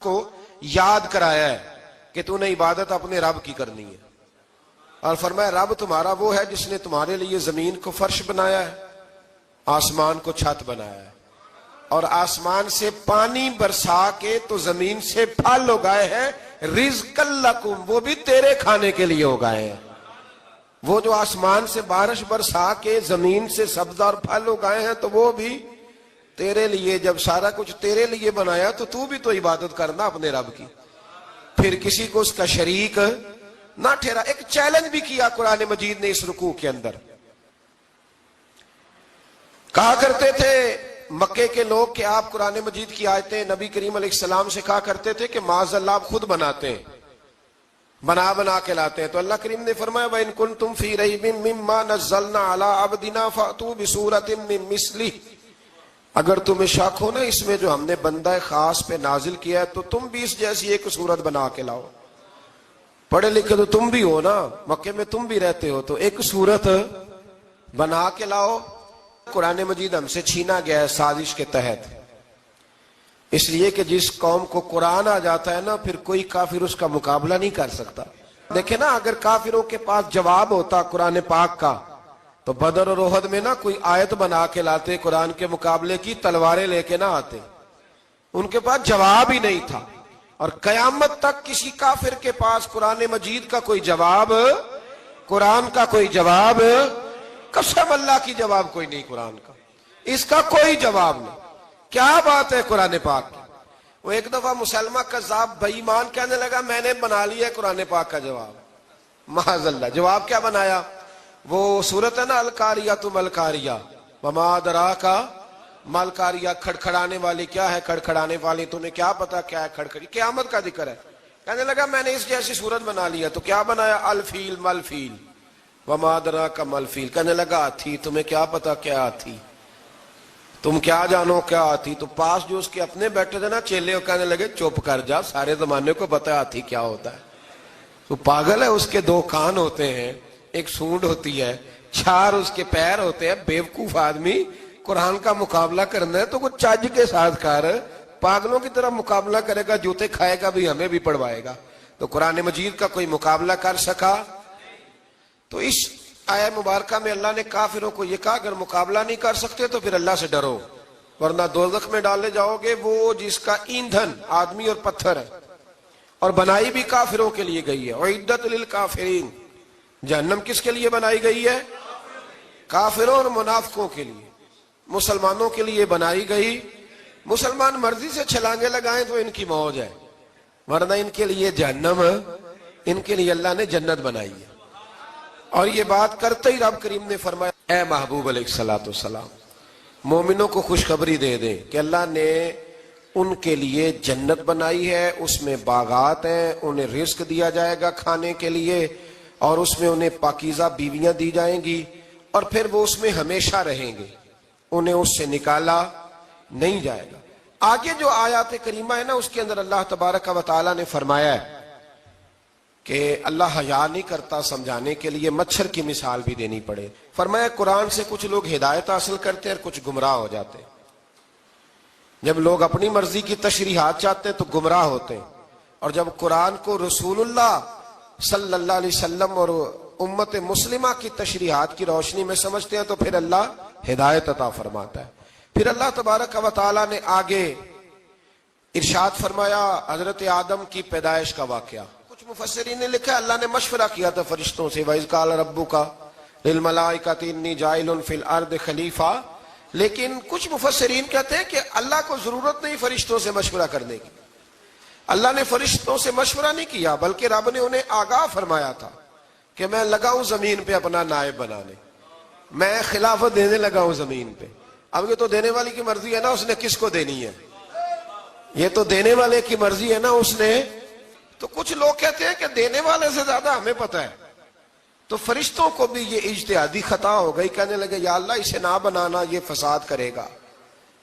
کو یاد کرایا ہے کہ تو نے عبادت اپنے رب کی کرنی ہے، اور فرمایا رب تمہارا وہ ہے جس نے تمہارے لیے زمین کو فرش بنایا ہے، آسمان کو چھت بنایا ہے، اور آسمان سے پانی برسا کے تو زمین سے پھل اگائے ہیں، رزق لکم، وہ بھی تیرے کھانے کے لیے اگائے ہیں۔ وہ جو آسمان سے بارش برسا کے زمین سے سبز اور پھل اگائے ہیں تو وہ بھی تیرے لیے۔ جب سارا کچھ تیرے لیے بنایا تو بھی تو عبادت کرنا اپنے رب کی، پھر کسی کو اس کا شریک نہ ٹھہرا۔ ایک چیلنج بھی کیا قرآن مجید نے اس رکوع کے اندر۔ کہا کرتے تھے مکے کے لوگ کہ آپ قرآن مجید کی آیتیں نبی کریم علیہ السلام سے کہا کرتے تھے کہ معاذ اللہ آپ خود بناتے ہیں، بنا کے لاتے ہیں۔ تو اللہ کریم نے فرمایا وَإِن كُنتُمْ فِي رَيْبٍ مِّمَّا نَزَّلْنَا عَلَىٰ عَبْدِنَا فَأْتُوا بِسُورَةٍ مِّن مِّثْلِهِ، اگر تمہیں شک ہو نا اس میں جو ہم نے بندہ خاص پہ نازل کیا ہے تو تم بھی اس جیسی ایک صورت بنا کے لاؤ۔ پڑھے لکھے تو تم بھی ہو نا، مکے میں تم بھی رہتے ہو، تو ایک صورت بنا کے لاؤ۔ قرآن مجید ہم سے چھینا گیا ہے سازش کے تحت، اس لیے کہ جس قوم کو قرآن آ جاتا ہے نا پھر کوئی کافر اس کا مقابلہ نہیں کر سکتا۔ دیکھیں نا، اگر کافروں کے پاس جواب ہوتا قرآن پاک کا تو بدر اور احد میں نا کوئی آیت بنا کے لاتے، قرآن کے مقابلے کی تلواریں لے کے نہ آتے، ان کے پاس جواب ہی نہیں تھا۔ اور قیامت تک کسی کافر کے پاس قرآن مجید کا کوئی جواب، قرآن کا کوئی جواب، قسم اللہ کی جواب کوئی نہیں، قرآن کا اس کا کوئی جواب نہیں۔ کیا بات ہے قرآن پاک کی۔ وہ ایک دفعہ مسلمہ کذاب بے ایمان کہنے لگا میں نے بنا لیا ہے قرآن پاک کا جواب، معاذ اللہ۔ جواب کیا بنایا؟ وہ صورت ہے نا القاریۃ ما القاریۃ وما ادراک ما القاریۃ، کھڑکھڑانے والی کیا ہے، کھڑکھڑانے والی تمہیں کیا پتا کیا ہے کھڑکھڑی، قیامت کا ذکر ہے۔ کہنے لگا میں نے اس جیسی صورت بنا لیا، تو کیا بنایا؟ الفیل ملفیل وما ادراک ما الفیل۔ کہنے لگا ہاتھی، تمہیں کیا پتا کیا ہاتھی، تم کیا جانو کیا ہاتھی۔ تو پاس جو اس کے اپنے بیٹھے تھے نا چیلے، وہ کہنے لگے چپ کر جا، سارے زمانے کو پتا ہے ہاتھی کیا ہوتا ہے۔ تو پاگل ہے، اس کے دو کان ہوتے ہیں، ایک سونڈ ہوتی ہے، چار اس کے پیر ہوتے ہیں۔ بیوقوف آدمی قرآن کا مقابلہ کرنا ہے تو وہ چج کے ساتھ کر، پاگلوں کی طرح مقابلہ کرے گا، جوتے کھائے گا بھی، ہمیں بھی پڑھوائے گا۔ تو قرآن مجید کا کوئی مقابلہ کر سکا؟ تو اس آیہ مبارکہ میں اللہ نے کافروں کو یہ کہا اگر مقابلہ نہیں کر سکتے تو پھر اللہ سے ڈرو، ورنہ دوزخ میں ڈالے جاؤ گے، وہ جس کا ایندھن آدمی اور پتھر ہے، اور بنائی بھی کافروں کے لیے گئی ہے۔ اعدت للکافرین، جہنم کس کے لیے بنائی گئی ہے؟ کافروں اور منافقوں کے لیے۔ مسلمانوں کے لیے بنائی گئی، مسلمان مرضی سے چھلانگے لگائیں تو ان کی موج ہے، ورنہ ان کے لیے جہنم، ان کے لیے اللہ نے جنت بنائی ہے۔ اور یہ بات کرتے ہی رب کریم نے فرمایا اے محبوب علیہ السلام مومنوں کو خوشخبری دے دیں کہ اللہ نے ان کے لیے جنت بنائی ہے، اس میں باغات ہیں، انہیں رزق دیا جائے گا کھانے کے لیے، اور اس میں انہیں پاکیزہ بیویاں دی جائیں گی، اور پھر وہ اس میں ہمیشہ رہیں گے، انہیں اس سے نکالا نہیں جائے گا۔ آگے جو آیات کریمہ ہے نا اس کے اندر اللہ تبارک و تعالیٰ نے فرمایا ہے کہ اللہ حیا نہیں کرتا سمجھانے کے لیے، مچھر کی مثال بھی دینی پڑے۔ فرمایا قرآن سے کچھ لوگ ہدایت حاصل کرتے ہیں اور کچھ گمراہ ہو جاتے ہیں۔ جب لوگ اپنی مرضی کی تشریحات چاہتے ہیں تو گمراہ ہوتے ہیں، اور جب قرآن کو رسول اللہ صلی اللہ علیہ وسلم اور امت مسلمہ کی تشریحات کی روشنی میں سمجھتے ہیں تو پھر اللہ ہدایت عطا فرماتا ہے۔ پھر اللہ تبارک و تعالیٰ نے آگے ارشاد فرمایا حضرت آدم کی پیدائش کا واقعہ۔ کچھ مفسرین نے لکھا اللہ نے مشورہ کیا تھا فرشتوں سے، وَإِذْ قَالَ رَبُّكَ لِلْمَلَائِكَةِ إِنِّي جَاعِلٌ فِي الْأَرْضِ خَلِيفَةً، لیکن کچھ مفسرین کہتے ہیں کہ اللہ کو ضرورت نہیں فرشتوں سے مشورہ کرنے کی، اللہ نے فرشتوں سے مشورہ نہیں کیا، بلکہ رب نے انہیں آگاہ فرمایا تھا کہ میں لگا ہوں زمین پہ اپنا نائب بنانے، میں خلافت دینے لگا ہوں زمین پہ۔ اب یہ تو دینے والی کی مرضی ہے نا اس نے کس کو دینی ہے، یہ تو دینے والے کی مرضی ہے نا اس نے۔ تو کچھ لوگ کہتے ہیں کہ دینے والے سے زیادہ ہمیں پتہ ہے، تو فرشتوں کو بھی یہ اجتہادی خطا ہو گئی، کہنے لگے یا اللہ اسے نہ بنانا، یہ فساد کرے گا،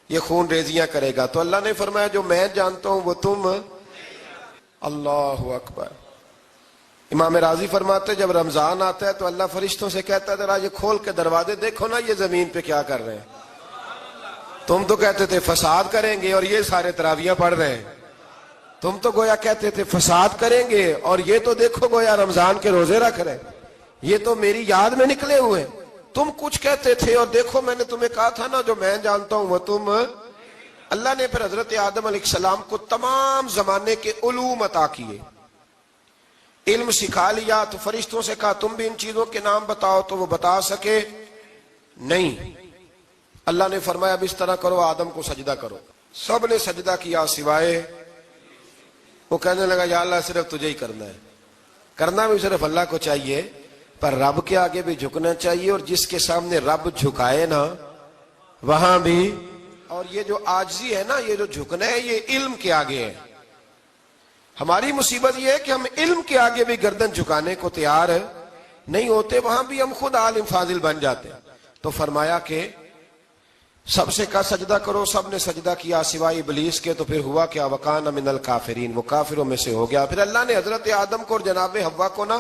یہ خون ریزیاں کرے گا۔ تو اللہ نے فرمایا جو میں جانتا ہوں وہ تم، اللہ اکبر۔ امام راضی فرماتے جب رمضان آتا ہے تو اللہ فرشتوں سے کہتا ہے ذرا یہ کھول کے دروازے دیکھو نا یہ زمین پہ کیا کر رہے ہیں، تم تو کہتے تھے فساد کریں گے اور یہ سارے تراویحیں پڑھ رہے ہیں۔ تم تو گویا کہتے تھے فساد کریں گے، اور یہ تو دیکھو گویا رمضان کے روزے رکھ رہے، یہ تو میری یاد میں نکلے ہوئے۔ تم کچھ کہتے تھے اور دیکھو میں نے تمہیں کہا تھا نا جو میں جانتا ہوں وہ تم۔ اللہ نے پھر حضرت آدم علیہ السلام کو تمام زمانے کے علوم عطا کیے، علم سکھا لیا۔ تو فرشتوں سے کہا تم بھی ان چیزوں کے نام بتاؤ، تو وہ بتا سکے نہیں۔ اللہ نے فرمایا اب اس طرح کرو، آدم کو سجدہ کرو۔ سب نے سجدہ کیا سوائے، وہ کہنے لگا یا اللہ صرف تجھے ہی کرنا ہے، کرنا بھی صرف اللہ کو چاہیے، پر رب کے آگے بھی جھکنا چاہیے، اور جس کے سامنے رب جھکائے نا وہاں بھی۔ اور یہ جو عاجزی ہے نا، یہ جو جھکنا ہے، یہ علم کے آگے ہے۔ ہماری مصیبت یہ ہے کہ ہم علم کے آگے بھی گردن جھکانے کو تیار نہیں ہوتے، وہاں بھی ہم خود عالم فاضل بن جاتے۔ تو فرمایا کہ سب سے کہا سجدہ کرو، سب نے سجدہ کیا سوائے ابلیس کے۔ تو پھر ہوا کیا، وکان من الکافرین، وہ کافروں میں سے ہو گیا۔ پھر اللہ نے حضرت آدم کو اور جناب حوا کو نا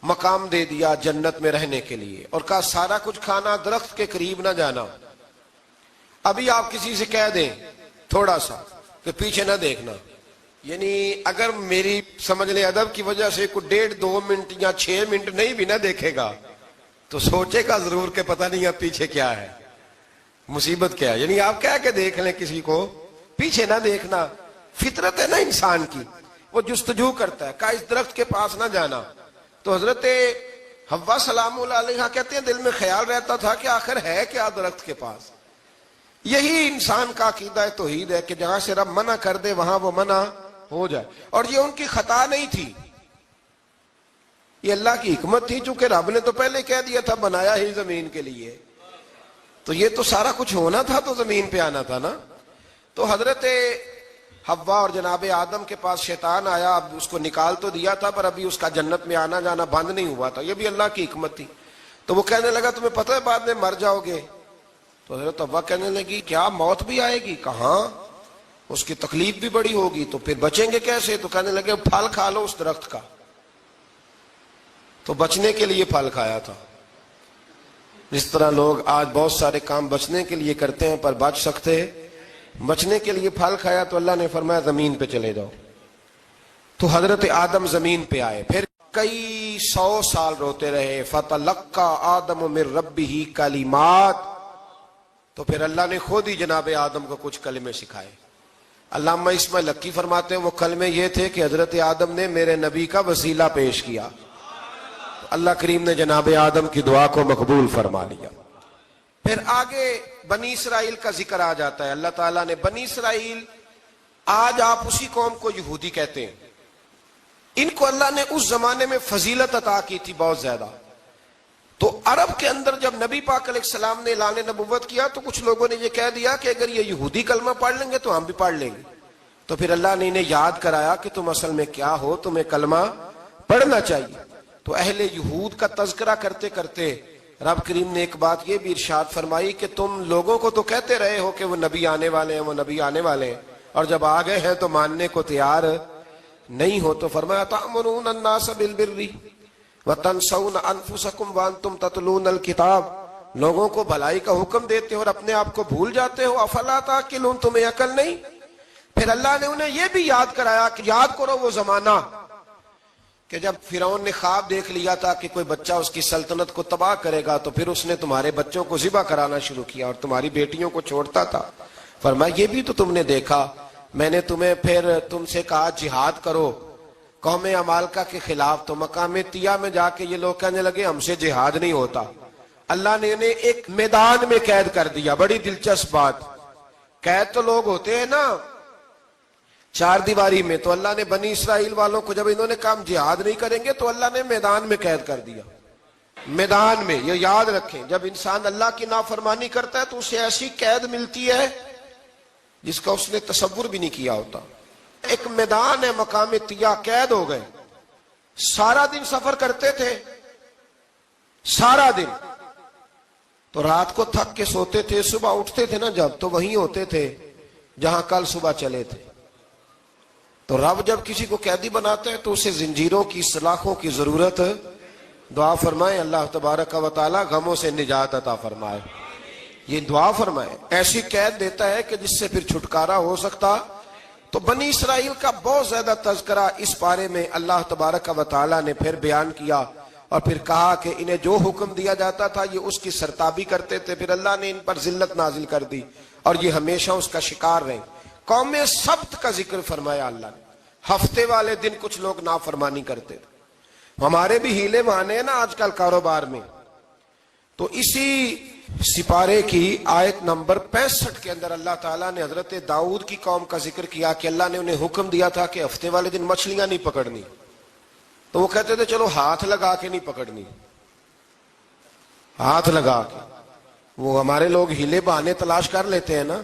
مقام دے دیا جنت میں رہنے کے لیے، اور کہا سارا کچھ کھانا، درخت کے قریب نہ جانا۔ ابھی آپ کسی سے کہہ دیں تھوڑا سا کہ پیچھے نہ دیکھنا، یعنی اگر میری سمجھ لیں ادب کی وجہ سے کوئی 1.5-2 منٹ یا 6 منٹ نہیں بھی نہ دیکھے گا تو سوچے گا ضرور کہ پتہ نہیں اب پیچھے کیا ہے، مصیبت کیا ہے۔ یعنی آپ کہہ کے دیکھ لیں کسی کو، پیچھے نہ دیکھنا، فطرت ہے نا انسان کی، وہ جستجو کرتا ہے، کہا اس درخت کے پاس نہ جانا۔ تو حضرت حوا سلام اللہ علیہ کہتے ہیں دل میں خیال رہتا تھا کہ آخر ہے کیا درخت کے پاس۔ یہی انسان کا عقیدہ توحید ہے کہ جہاں سے رب منع کر دے وہاں وہ منع ہو جائے، اور یہ ان کی خطا نہیں تھی، یہ اللہ کی حکمت تھی، چونکہ رب نے تو پہلے کہہ دیا تھا بنایا ہی زمین کے لیے، تو یہ تو سارا کچھ ہونا تھا تو زمین پہ آنا تھا نا۔ تو حضرت حوا اور جناب آدم کے پاس شیطان آیا، اب اس کو نکال تو دیا تھا پر ابھی اس کا جنت میں آنا جانا بند نہیں ہوا تھا، یہ بھی اللہ کی حکمت تھی۔ تو وہ کہنے لگا تمہیں پتہ ہے بعد میں مر جاؤ گے؟ تو حضرت حوا کہنے لگی کیا موت بھی آئے گی؟ کہاں، اس کی تکلیف بھی بڑی ہوگی، تو پھر بچیں گے کیسے؟ تو کہنے لگے پھل کھا لو اس درخت کا۔ تو بچنے کے لیے پھل کھایا تھا، جس طرح لوگ آج بہت سارے کام بچنے کے لیے کرتے ہیں پر بچ سکتے، بچنے کے لیے پھل کھایا تو اللہ نے فرمایا زمین پہ چلے جاؤ۔ تو حضرت آدم زمین پہ آئے، پھر کئی 100 سال روتے رہے۔ فَتَلَقَّى آدَمُ مِن رَبِّهِ کَلِمَاتٍ، تو پھر اللہ نے خود ہی جناب آدم کو کچھ کلمے سکھائے۔ علامہ اسماعیل لکی فرماتے ہیں وہ کلمے یہ تھے کہ حضرت آدم نے میرے نبی کا وسیلہ پیش کیا، اللہ کریم نے جناب آدم کی دعا کو مقبول فرما لیا۔ پھر آگے بنی اسرائیل کا ذکر آ جاتا ہے۔ اللہ تعالیٰ نے بنی اسرائیل، آج آپ اسی قوم کو یہودی کہتے ہیں، ان کو اللہ نے اس زمانے میں فضیلت عطا کی تھی بہت زیادہ۔ تو عرب کے اندر جب نبی پاک علیہ السلام نے اعلان نبوت کیا تو کچھ لوگوں نے یہ کہہ دیا کہ اگر یہ یہودی کلمہ پڑھ لیں گے تو ہم بھی پڑھ لیں گے۔ تو پھر اللہ نے انہیں یاد کرایا کہ تم اصل میں کیا ہو، تمہیں کلمہ پڑھنا چاہیے۔ تو اہل یہود کا تذکرہ کرتے کرتے رب کریم نے ایک بات یہ بھی ارشاد فرمائی کہ تم لوگوں کو تو کہتے رہے ہو کہ وہ نبی آنے والے ہیں، وہ نبی آنے والے ہیں، اور جب آ گئے ہیں تو ماننے کو تیار نہیں ہو۔ تو فرمایا تأمرون الناس بالبر وَتَنْسَوْنَ أَنفُسَكُمْ وَأَنْتُمْ تَتْلُونَ الْكِتَابَ، لوگوں کو بھلائی کا حکم دیتے ہو اور اپنے آپ کو بھول جاتے ہو۔ أَفَلَا تَعْقِلُونَ، تمہیں عقل نہیں؟ پھر اللہ نے انہیں یہ بھی یاد کرایا کہ یاد کرو وہ زمانہ کہ جب فرعون نے خواب دیکھ لیا تھا کہ کوئی بچہ اس کی سلطنت کو تباہ کرے گا، تو پھر اس نے تمہارے بچوں کو ذبح کرانا شروع کیا اور تمہاری بیٹیوں کو چھوڑتا تھا۔ فرمایا یہ بھی تو تم نے دیکھا، میں نے تمہیں پھر تم سے کہا جہاد کرو قوم عمالقہ کے خلاف، تو مقام طیہ میں جا کے یہ لوگ کہنے لگے ہم سے جہاد نہیں ہوتا۔ اللہ نے انہیں ایک میدان میں قید کر دیا۔ بڑی دلچسپ بات، قید تو لوگ ہوتے ہیں نا چار دیواری میں، تو اللہ نے بنی اسرائیل والوں کو جب انہوں نے کہا ہم جہاد نہیں کریں گے تو اللہ نے میدان میں قید کر دیا۔ میدان میں، یہ یاد رکھیں، جب انسان اللہ کی نافرمانی کرتا ہے تو اسے ایسی قید ملتی ہے جس کا اس نے تصور بھی نہیں کیا ہوتا۔ ایک میدان ہے مقام طیہ، قید ہو گئے، سارا دن سفر کرتے تھے، سارا دن، تو رات کو تھک کے سوتے تھے، صبح اٹھتے تھے نا جب، تو وہیں ہوتے تھے جہاں کل صبح چلے تھے۔ تو رب جب کسی کو قیدی بناتا ہے تو اسے زنجیروں کی، سلاخوں کی ضرورت، دعا فرمائے اللہ تبارک و تعالی غموں سے نجات عطا فرمائے، یہ دعا فرمائے۔ ایسی قید دیتا ہے کہ جس سے پھر چھٹکارا ہو سکتا۔ تو بنی اسرائیل کا بہت زیادہ تذکرہ اس پارے میں اللہ تبارک و تعالیٰ نے پھر بیان کیا، اور پھر کہا کہ انہیں جو حکم دیا جاتا تھا یہ اس کی سرتابی کرتے تھے، پھر اللہ نے ان پر ذلت نازل کر دی اور یہ ہمیشہ اس کا شکار رہے۔ قوم سبت کا ذکر فرمایا اللہ نے، ہفتے والے دن کچھ لوگ نافرمانی کرتے تھے۔ ہمارے بھی ہیلے بہانے ہیں نا آج کل کاروبار میں، تو اسی سپارے کی آیت نمبر 65 کے اندر اللہ تعالیٰ نے حضرت داؤد کی قوم کا ذکر کیا کہ اللہ نے انہیں حکم دیا تھا کہ ہفتے والے دن مچھلیاں نہیں پکڑنی، تو وہ کہتے تھے چلو ہاتھ لگا کے نہیں پکڑنی، ہاتھ لگا کے۔ وہ ہمارے لوگ ہیلے بہانے تلاش کر لیتے ہیں نا،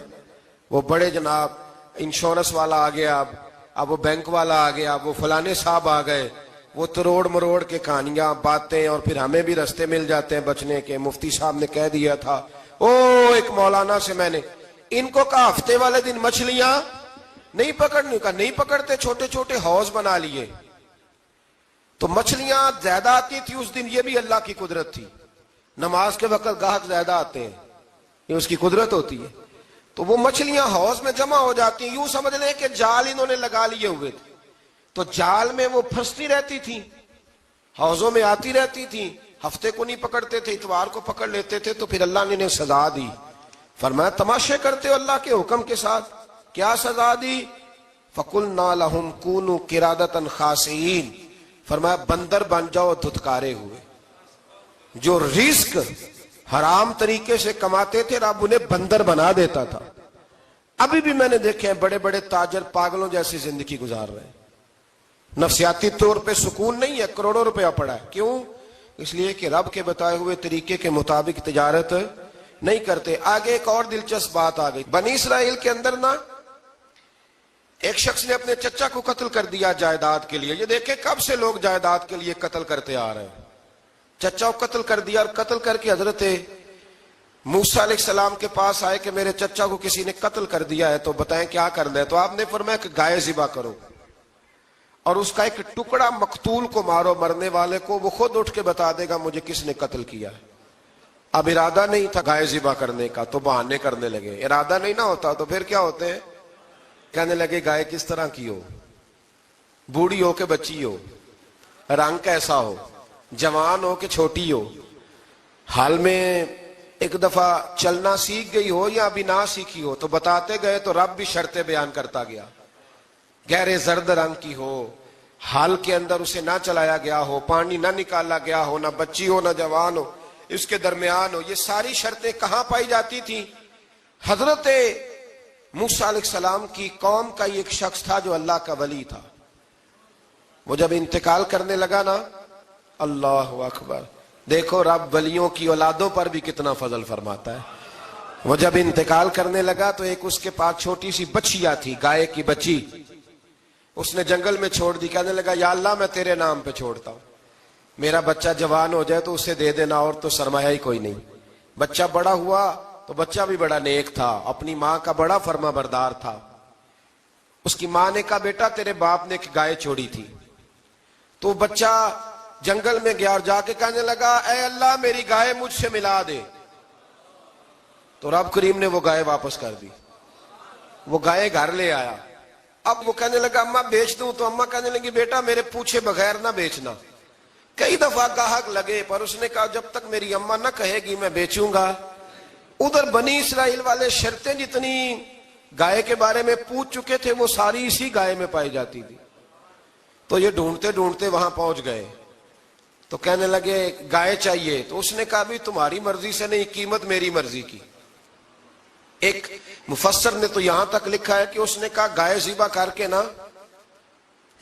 وہ بڑے جناب انشورنس والا آ گیا، اب وہ بینک والا آ گیا، وہ فلانے صاحب آ گئے، وہ تروڑ مروڑ کے کہانیاں باتیں، اور پھر ہمیں بھی رستے مل جاتے ہیں بچنے کے۔ مفتی صاحب نے کہہ دیا تھا، ایک مولانا سے میں نے ان کو کہا ہفتے والے دن مچھلیاں نہیں پکڑنی، کہا نہیں پکڑتے، چھوٹے چھوٹے حوض بنا لیے۔ تو مچھلیاں زیادہ آتی تھی اس دن، یہ بھی اللہ کی قدرت تھی۔ نماز کے وقت گاہک زیادہ آتے ہیں، یہ اس کی قدرت ہوتی ہے۔ تو وہ مچھلیاں حوض میں جمع ہو جاتی ہیں، یوں سمجھ لیں کہ جال انہوں نے لگا لیے ہوئے تھے، تو جال میں وہ پھنستی رہتی تھی، حوضوں میں آتی رہتی تھی۔ ہفتے کو نہیں پکڑتے تھے، اتوار کو پکڑ لیتے تھے، تو پھر اللہ نے انہیں سزا دی۔ فرمایا تماشے کرتے ہو اللہ کے حکم کے ساتھ، کیا سزا دی؟ فَقُلْنَا لَهُمْ كُونُوا قِرَادَةً خَاسِئِينَ، فرمایا بندر بن جاؤ دھتکارے ہوئے۔ جو رزق حرام طریقے سے کماتے تھے رب انہیں بندر بنا دیتا تھا۔ ابھی بھی میں نے دیکھے ہیں بڑے بڑے تاجر پاگلوں جیسی زندگی گزار رہے ہیں، نفسیاتی طور پہ سکون نہیں ہے، کروڑوں روپیہ پڑا ہے۔ کیوں؟ اس لیے کہ رب کے بتائے ہوئے طریقے کے مطابق تجارت نہیں کرتے۔ آگے ایک اور دلچسپ بات آ گئی، بنی اسرائیل کے اندر نا ایک شخص نے اپنے چچا کو قتل کر دیا جائیداد کے لیے۔ یہ دیکھیں کب سے لوگ جائیداد کے لیے قتل کرتے آ رہے ہیں۔ چچا کو قتل کر دیا، اور قتل کر کے حضرت موسیٰ علیہ السلام کے پاس آئے کہ میرے چچا کو کسی نے قتل کر دیا ہے، تو بتائیں کیا کرنا ہے؟ تو آپ نے فرمایا کہ گائے ذبح کرو، اور اس کا ایک ٹکڑا مقتول کو مارو، مرنے والے کو، وہ خود اٹھ کے بتا دے گا مجھے کس نے قتل کیا ہے۔ اب ارادہ نہیں تھا گائے ذبح کرنے کا، تو بہانے کرنے لگے۔ ارادہ نہیں نہ ہوتا تو پھر کیا ہوتے ہیں؟ کہنے لگے گائے کس طرح کی ہو، بوڑھی ہو کہ بچی ہو، رنگ کیسا ہو، جوان ہو کہ چھوٹی ہو، حال میں ایک دفعہ چلنا سیکھ گئی ہو یا ابھی نہ سیکھی ہو۔ تو بتاتے گئے تو رب بھی شرطیں بیان کرتا گیا، گہرے زرد رنگ کی ہو، حال کے اندر اسے نہ چلایا گیا ہو، پانی نہ نکالا گیا ہو، نہ بچی ہو نہ جوان ہو، اس کے درمیان ہو۔ یہ ساری شرطیں کہاں پائی جاتی تھی؟ حضرت موسیٰ علیہ السلام کی قوم کا ایک شخص تھا جو اللہ کا ولی تھا۔ وہ جب انتقال کرنے لگا نا، اللہ اکبر، دیکھو رب ولیوں کی اولادوں پر بھی کتنا فضل فرماتا ہے۔ وہ جب انتقال کرنے لگا تو ایک اس کے پاس چھوٹی سی بچیا تھی، گائے کی بچی، اس نے جنگل میں چھوڑ دی۔ کہنے لگا یا اللہ میں تیرے نام پہ چھوڑتا ہوں، میرا بچہ جوان ہو جائے تو اسے دے دینا، اور تو سرمایہ ہی کوئی نہیں۔ بچہ بڑا ہوا تو بچہ بھی بڑا نیک تھا، اپنی ماں کا بڑا فرما بردار تھا۔ اس کی ماں نے کہا بیٹا تیرے باپ نے ایک گائے چھوڑی تھی۔ تو بچہ جنگل میں گیا اور جا کے کہنے لگا اے اللہ میری گائے مجھ سے ملا دے۔ تو رب کریم نے وہ گائے واپس کر دی، وہ گائے گھر لے آیا۔ اب وہ کہنے لگا اماں بیچ دوں، تو اماں کہنے لگی بیٹا میرے پوچھے بغیر نہ بیچنا۔ کئی دفعہ گاہک لگے پر اس نے کہا جب تک میری اماں نہ کہے گی میں بیچوں گا۔ ادھر بنی اسرائیل والے شرطیں جتنی گائے کے بارے میں پوچھ چکے تھے وہ ساری اسی گائے میں پائی جاتی تھی۔ تو یہ ڈھونڈتے ڈھونڈتے وہاں پہنچ گئے، تو کہنے لگے گائے چاہیے۔ تو اس نے کہا بھی تمہاری مرضی سے نہیں، قیمت میری مرضی کی۔ ایک مفسر نے تو یہاں تک لکھا ہے کہ اس نے کہا گائے ذبح کر کے نا،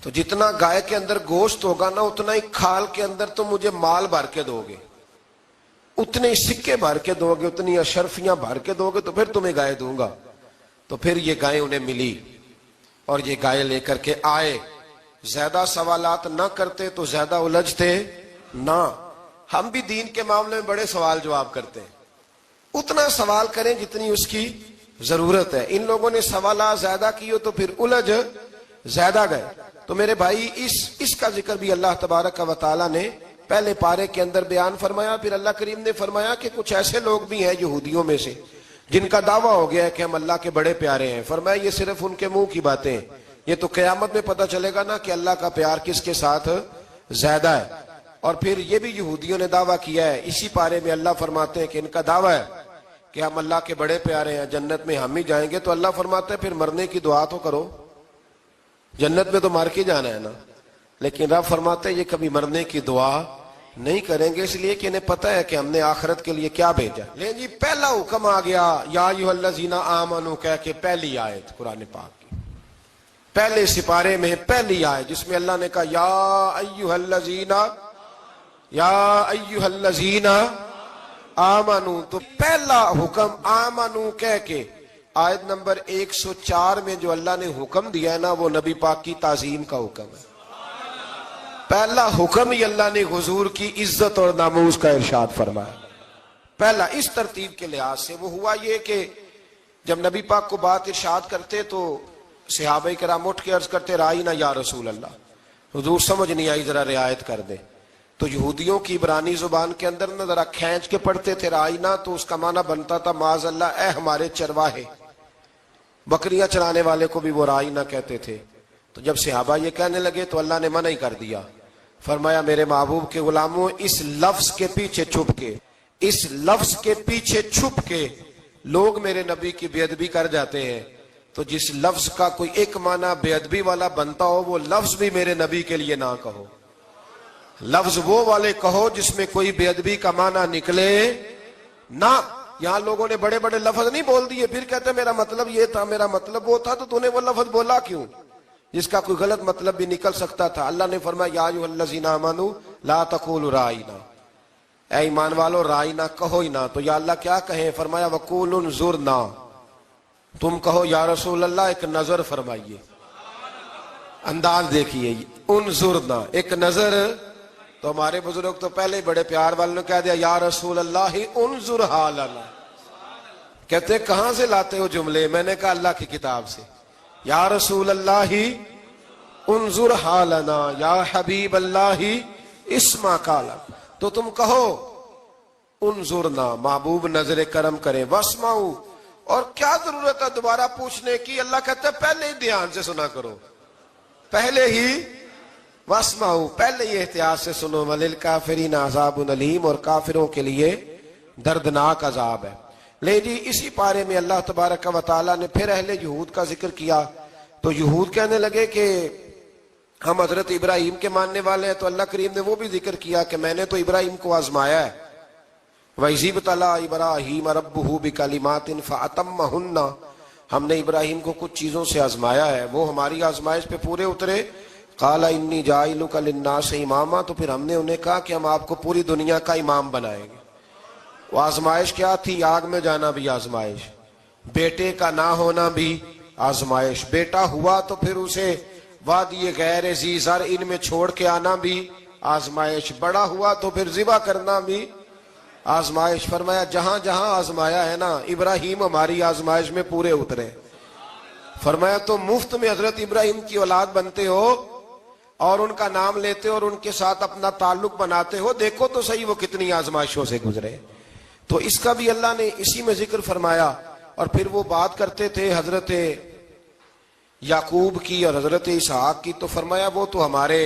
تو جتنا گائے کے اندر گوشت ہوگا نا اتنا ہی کھال کے اندر تو مجھے مال بھر کے دو گے، اتنے سکے بھر کے دو گے، اتنی اشرفیاں بھر کے دو گے تو پھر تمہیں گائے دوں گا۔ تو پھر یہ گائے انہیں ملی اور یہ گائے لے کر کے آئے۔ زیادہ سوالات نہ کرتے تو زیادہ الجھتے نہ۔ ہم بھی دین کے معاملے میں بڑے سوال جواب کرتے ہیں، اتنا سوال کریں جتنی اس کی ضرورت ہے۔ ان لوگوں نے سوالات زیادہ کیے تو پھر الجھ زیادہ گئے۔ تو میرے بھائی اس کا ذکر بھی اللہ تبارک و تعالیٰ نے پہلے پارے کے اندر بیان فرمایا۔ پھر اللہ کریم نے فرمایا کہ کچھ ایسے لوگ بھی ہیں یہودیوں میں سے جن کا دعویٰ ہو گیا ہے کہ ہم اللہ کے بڑے پیارے ہیں۔ فرمایا یہ صرف ان کے منہ کی باتیں ہیں، یہ تو قیامت میں پتہ چلے گا نا کہ اللہ کا پیار کس کے ساتھ زیادہ ہے. اور پھر یہ بھی یہودیوں نے دعویٰ کیا ہے, اسی پارے میں اللہ فرماتے ہیں کہ ان کا دعویٰ ہے کہ ہم اللہ کے بڑے پیارے ہیں, جنت میں ہم ہی جائیں گے. تو اللہ فرماتا ہے پھر مرنے کی دعا تو کرو, جنت میں تو مر کے جانا ہے نا. لیکن رب فرماتے ہیں یہ کبھی مرنے کی دعا نہیں کریں گے, اس لیے کہ انہیں پتہ ہے کہ ہم نے آخرت کے لیے کیا بھیجا. لیکن جی پہلا حکم آ گیا یا ایھا الذین آمنوا کہہ کے, پہلی آیت قرآن پاک کی پہلے سپارے میں پہلی آیت جس میں اللہ نے کہا یا ایھا الذین آمنوا. تو پہلا حکم آمنوا کہہ کے آیت نمبر 104 میں جو اللہ نے حکم دیا ہے نا, وہ نبی پاک کی تعظیم کا حکم ہے. پہلا حکم ہی اللہ نے حضور کی عزت اور ناموس کا ارشاد فرمایا. پہلا اس ترتیب کے لحاظ سے وہ ہوا یہ کہ جب نبی پاک کو بات ارشاد کرتے تو صحابہ کرام اٹھ کے عرض کرتے رائینا یا رسول اللہ, حضور سمجھ نہیں آئی ذرا رعایت کر دے. تو یہودیوں کی عبرانی زبان کے اندر نہ ذرا کھینچ کے پڑھتے تھے رائینا, تو اس کا معنی بنتا تھا معاذ اللہ اے ہمارے چرواہے. بکریاں چرانے والے کو بھی وہ رائینا کہتے تھے. تو جب صحابہ یہ کہنے لگے تو اللہ نے منع ہی کر دیا, فرمایا میرے محبوب کے غلاموں اس لفظ کے پیچھے چھپ کے, اس لفظ کے پیچھے چھپ کے لوگ میرے نبی کی بے ادبی کر جاتے ہیں. تو جس لفظ کا کوئی ایک معنی بے ادبی والا بنتا ہو وہ لفظ بھی میرے نبی کے لیے نہ کہو. لفظ وہ والے کہو جس میں کوئی بے ادبی کا معنی نکلے نہ. یہاں لوگوں نے بڑے بڑے لفظ نہیں بول دیے, پھر کہتے میرا مطلب یہ تھا, میرا مطلب وہ تھا. تو نے وہ لفظ بولا کیوں جس کا کوئی غلط مطلب بھی نکل سکتا تھا. اللہ نے فرمایا یا ایھا الذین آمنوا لا تقولوا رائینا, اے ایمان والو رائینا کہو ہی نہ. تو یا اللہ کیا کہیں, فرمایا وقولوا انظرنا, تم کہو یا رسول اللہ ایک نظر فرمائیے. انداز دیکھیے, انظرنا ایک نظر. تو ہمارے بزرگ تو پہلے بڑے پیار والوں نے کہہ دیا یا رسول اللہ انظر حالنا. کہتے کہاں سے لاتے ہو جملے؟ میں نے کہا اللہ کی کتاب سے. یا رسول اللہ انظر حالنا یا حبیب اللہ اسمع قالا. تو تم کہو انظرنا, محبوب نظر کرم کریں, واسمعوا, اور کیا ضرورت ہے دوبارہ پوچھنے کی؟ اللہ کہتا ہے پہلے ہی دھیان سے سنا کرو, پہلے ہی واسمعوا, پہلے ہی احتیاط سے سنو. وللکافرین عذاب علیم, اور کافروں کے لیے دردناک عذاب ہے. لے جی اسی پارے میں اللہ تبارک و تعالیٰ نے پھر اہل یہود کا ذکر کیا. تو یہود کہنے لگے کہ ہم حضرت ابراہیم کے ماننے والے ہیں. تو اللہ کریم نے وہ بھی ذکر کیا کہ میں نے تو ابراہیم کو آزمایا ہے. وَإِذِ ابْتَلَىٰ إِبْرَاهِيمَ رَبُّهُ بِكَلِمَاتٍ فَأَتَمَّهُنَّ, ہم نے ابراہیم کو کچھ چیزوں سے آزمایا ہے, وہ ہماری آزمائش پہ پورے اترے. قَالَ إِنِّي جَاعِلُكَ لِلنَّاسِ إِمَامًا, تو پھر ہم نے انہیں کہا کہ ہم آپ کو پوری دنیا کا امام بنائیں گے. وہ آزمائش کیا تھی؟ آگ میں جانا بھی آزمائش, بیٹے کا نہ ہونا بھی آزمائش, بیٹا ہوا تو پھر اسے وادی غیر ذی زرع ان میں چھوڑ کے آنا بھی آزمائش, بڑا ہوا تو پھر ذبح کرنا بھی آزمائش. فرمایا جہاں جہاں آزمایا ہے نا, ابراہیم ہماری آزمائش میں پورے اترے. فرمایا تو مفت میں حضرت ابراہیم کی اولاد بنتے ہو اور ان کا نام لیتے ہو اور ان کے ساتھ اپنا تعلق بناتے ہو, دیکھو تو صحیح وہ کتنی آزمائشوں سے گزرے. تو اس کا بھی اللہ نے اسی میں ذکر فرمایا. اور پھر وہ بات کرتے تھے حضرت یعقوب کی اور حضرت اسحاق کی. تو فرمایا وہ تو ہمارے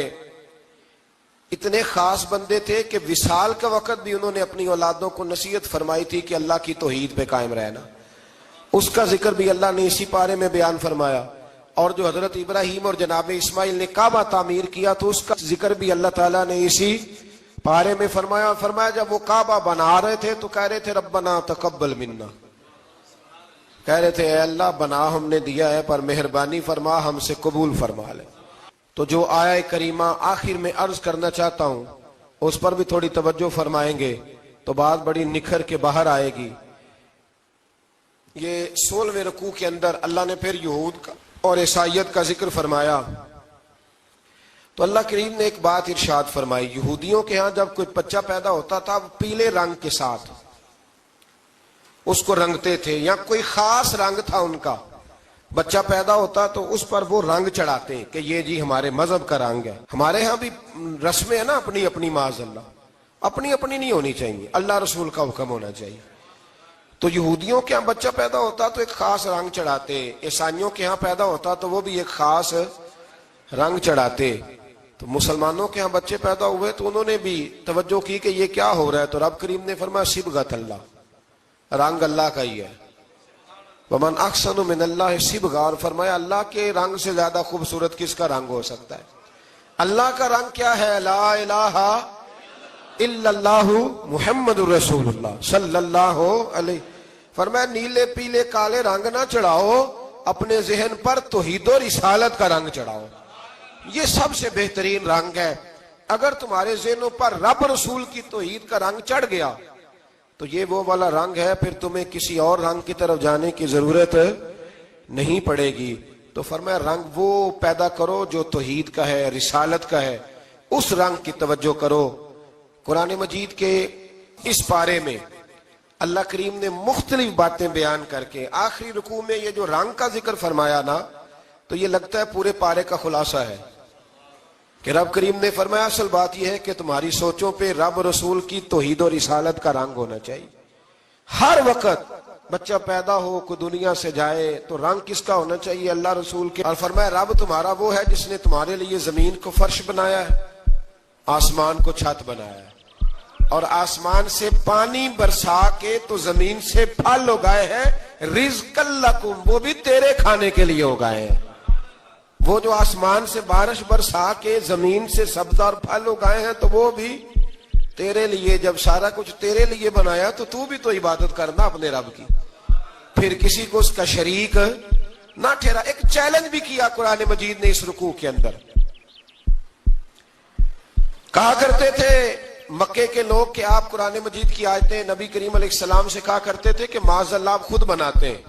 اتنے خاص بندے تھے کہ وصال کا وقت بھی انہوں نے اپنی اولادوں کو نصیحت فرمائی تھی کہ اللہ کی توحید پہ قائم رہنا. اس کا ذکر بھی اللہ نے اسی پارے میں بیان فرمایا. اور جو حضرت ابراہیم اور جناب اسماعیل نے کعبہ تعمیر کیا تو اس کا ذکر بھی اللہ تعالیٰ نے اسی پارے میں فرمایا. فرمایا جب وہ کعبہ بنا رہے تھے تو کہہ رہے تھے ربنا تقبل منا, کہہ رہے تھے اے اللہ بنا ہم نے دیا ہے پر مہربانی فرما ہم سے قبول فرما لے. تو جو آیہ کریمہ آخر میں عرض کرنا چاہتا ہوں اس پر بھی تھوڑی توجہ فرمائیں گے تو بات بڑی نکھر کے باہر آئے گی. یہ 16ویں رکوع کے اندر اللہ نے پھر یہود کا اور عیسائیت کا ذکر فرمایا. تو اللہ کریم نے ایک بات ارشاد فرمائی, یہودیوں کے ہاں جب کوئی بچہ پیدا ہوتا تھا پیلے رنگ کے ساتھ اس کو رنگتے تھے, یا کوئی خاص رنگ تھا ان کا, بچہ پیدا ہوتا تو اس پر وہ رنگ چڑھاتے کہ یہ جی ہمارے مذہب کا رنگ ہے. ہمارے ہاں بھی رسمیں ہیں نا اپنی اپنی, معاذ اللہ اپنی اپنی نہیں ہونی چاہیے, اللہ رسول کا حکم ہونا چاہیے. تو یہودیوں کے ہاں بچہ پیدا ہوتا تو ایک خاص رنگ چڑھاتے، عیسائیوں کے ہاں پیدا ہوتا تو وہ بھی ایک خاص رنگ چڑھاتے. تو مسلمانوں کے ہاں بچے پیدا ہوئے تو انہوں نے بھی توجہ کی کہ یہ کیا ہو رہا ہے. تو رب کریم نے فرمایا صبغۃ اللہ، رنگ اللہ کا ہی ہے. ومن احسن من اللہ صبغہ، اور فرمایا اللہ کے رنگ سے زیادہ خوبصورت کس کا رنگ ہو سکتا ہے. اللہ کا رنگ کیا ہے؟ لا الہ الا اللہ محمد الرسول اللہ صلی اللہ علیہ. فرمایا نیلے پیلے کالے رنگ نہ چڑھاؤ، اپنے ذہن پر توحید و رسالت کا رنگ چڑھاؤ. یہ سب سے بہترین رنگ ہے. اگر تمہارے ذہنوں پر رب رسول کی توحید کا رنگ چڑھ گیا تو یہ وہ والا رنگ ہے، پھر تمہیں کسی اور رنگ کی طرف جانے کی ضرورت نہیں پڑے گی. تو فرمایا رنگ وہ پیدا کرو جو توحید کا ہے، رسالت کا ہے، اس رنگ کی توجہ کرو. قرآن مجید کے اس پارے میں اللہ کریم نے مختلف باتیں بیان کر کے آخری رکوع میں یہ جو رنگ کا ذکر فرمایا نا، تو یہ لگتا ہے پورے پارے کا خلاصہ ہے کہ رب کریم نے فرمایا اصل بات یہ ہے کہ تمہاری سوچوں پہ رب رسول کی توحید و رسالت کا رنگ ہونا چاہیے. ہر وقت بچہ پیدا ہو، کوئی دنیا سے جائے تو رنگ کس کا ہونا چاہیے؟ اللہ رسول کے. اور فرمایا رب تمہارا وہ ہے جس نے تمہارے لیے زمین کو فرش بنایا ہے، آسمان کو چھت بنایا ہے، اور آسمان سے پانی برسا کے تو زمین سے پھل اگائے ہیں رزقا لکم، وہ بھی تیرے کھانے کے لیے اگائے ہیں. وہ جو آسمان سے بارش برسا کے زمین سے سبز اور پھل اگائے ہیں تو وہ بھی تیرے لیے. جب سارا کچھ تیرے لیے بنایا تو بھی تو عبادت کرنا اپنے رب کی، پھر کسی کو اس کا شریک نہ ٹھہرا. ایک چیلنج بھی کیا قرآن مجید نے اس رکوع کے اندر. کہا کرتے تھے مکے کے لوگ کہ آپ قرآن مجید کی آیتیں نبی کریم علیہ السلام سے کہا کرتے تھے کہ معاذ اللہ آپ خود بناتے ہیں،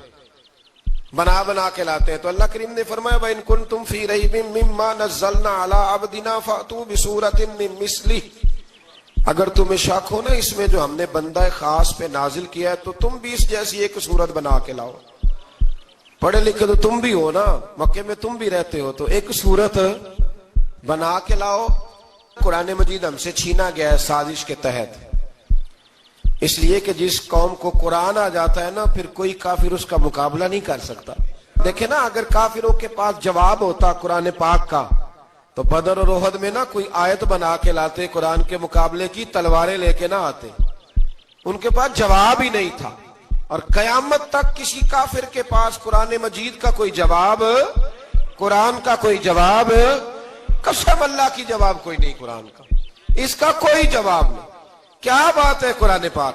بنا کے لاتے ہیں. تو اللہ کریم نے فرمایا وَإِن كُنتُمْ فِي رَيْبٍ مِّمَّا نَزَّلْنَا عَلَىٰ عَبْدِنَا فَأْتُوا بِسُورَةٍ مِّن مِّثْلِهِ، اگر تمہیں شک ہو نا اس میں جو ہم نے بندہ خاص پہ نازل کیا ہے تو تم بھی اس جیسی ایک صورت بنا کے لاؤ. پڑھے لکھے تو تم بھی ہو نا، مکے میں تم بھی رہتے ہو، تو ایک صورت بنا کے لاؤ. قرآن مجید ہم سے چھینا گیا ہے سازش کے تحت، اس لیے کہ جس قوم کو قرآن آ جاتا ہے نا پھر کوئی کافر اس کا مقابلہ نہیں کر سکتا. دیکھیں نا اگر کافروں کے پاس جواب ہوتا قرآن پاک کا تو بدر اور احد میں نا کوئی آیت بنا کے لاتے قرآن کے مقابلے کی، تلواریں لے کے نہ آتے. ان کے پاس جواب ہی نہیں تھا. اور قیامت تک کسی کافر کے پاس قرآن مجید کا کوئی جواب، قرآن کا کوئی جواب، قسم اللہ کی جواب کوئی نہیں قرآن کا، اس کا کوئی جواب نہیں. کیا بات ہے قرآن پاک.